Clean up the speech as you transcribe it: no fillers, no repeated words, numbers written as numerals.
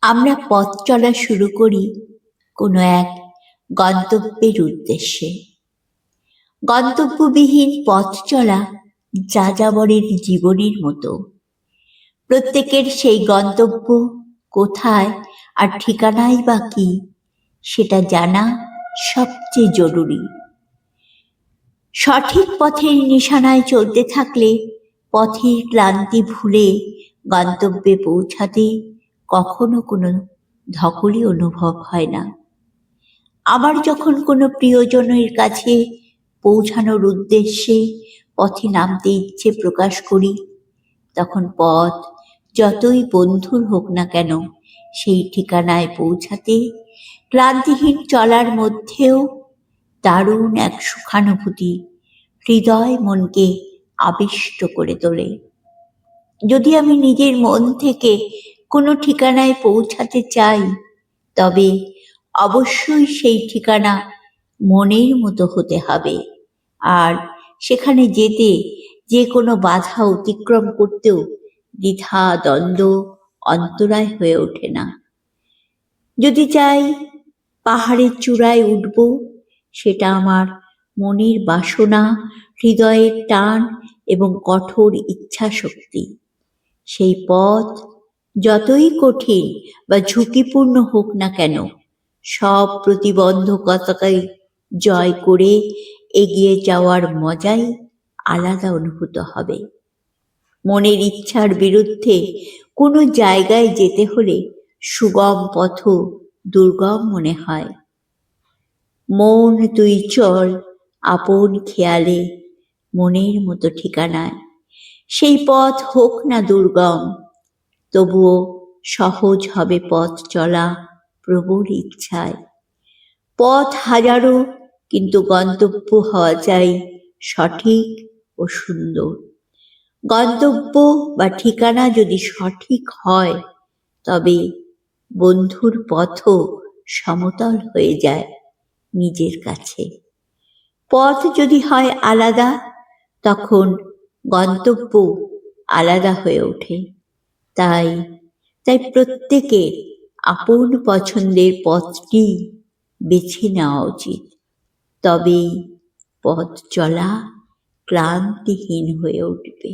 আমরা পথ চলা শুরু করি কোনো এক গন্তব্যের উদ্দেশ্যে। গন্তব্যবিহীন পথ চলা যাযাবরের জীবনের মতো। প্রত্যেকের সেই গন্তব্য কোথায় আর ঠিকানাই বা কি, সেটা জানা সবচেয়ে জরুরি। সঠিক পথের নিশানায় চলতে থাকলে পথের ক্লান্তি ভুলে গন্তব্যে পৌঁছাতে কখনো কোনো ধকলই অনুভব হয় না। আবার যখন কোনো প্রিয়জনের কাছে পৌঁছানোর উদ্দেশ্যে পথে নামতে ইচ্ছে প্রকাশ করি, তখন পথ যতই বন্ধুর হোক না কেন, সেই ঠিকানায় পৌঁছাতে ক্লান্তিহীন চলার মধ্যেও দারুণ এক সুখানুভূতি হৃদয় মনকে আবিষ্ট করে তোলে। যদি আমি নিজের মন থেকে কোনো ঠিকানায় পৌঁছাতে চাই, তবে অবশ্যই সেই ঠিকানা মনের মতো হতে হবে। আর সেখানে যেতে যে কোনো বাধা অতিক্রম করতেও দ্বিধা দ্বন্দ্ব অন্তরায় হয়ে ওঠে না। যদি চাই পাহাড়ের চূড়ায় উঠব, সেটা আমার মনের বাসনা, হৃদয়ের টান এবং কঠোর ইচ্ছা শক্তি। সেই পথ যতই কঠিন বা ঝুঁকিপূর্ণ হোক না কেন, সব প্রতিবন্ধকতাকে জয় করে এগিয়ে যাওয়ার মজাই আলাদা অনুভূত হবে। মনের ইচ্ছার বিরুদ্ধে কোনো জায়গায় যেতে হলে সুগম পথ দুর্গম মনে হয়। মন তুই চল আপন খেয়ালে মনের মতো ঠিকানায়। সেই পথ হোক না দুর্গম, তবুও সহজ হবে পথ চলা প্রবল ইচ্ছায়। পথ হাজারো, কিন্তু গন্তব্য হওয়া চাই সঠিক ও সুন্দর। গন্তব্য বা ঠিকানা যদি সঠিক হয়, তবে বন্ধুর পথও সমতল হয়ে যায় নিজের কাছে। পথ যদি হয় আলাদা, তখন গন্তব্য আলাদা হয়ে ওঠে। তাই প্রত্যেকের আপন পছন্দের পথটি বেছে নেওয়া উচিত। তবেই পথ চলা ক্লান্তিহীন হয়ে উঠবে।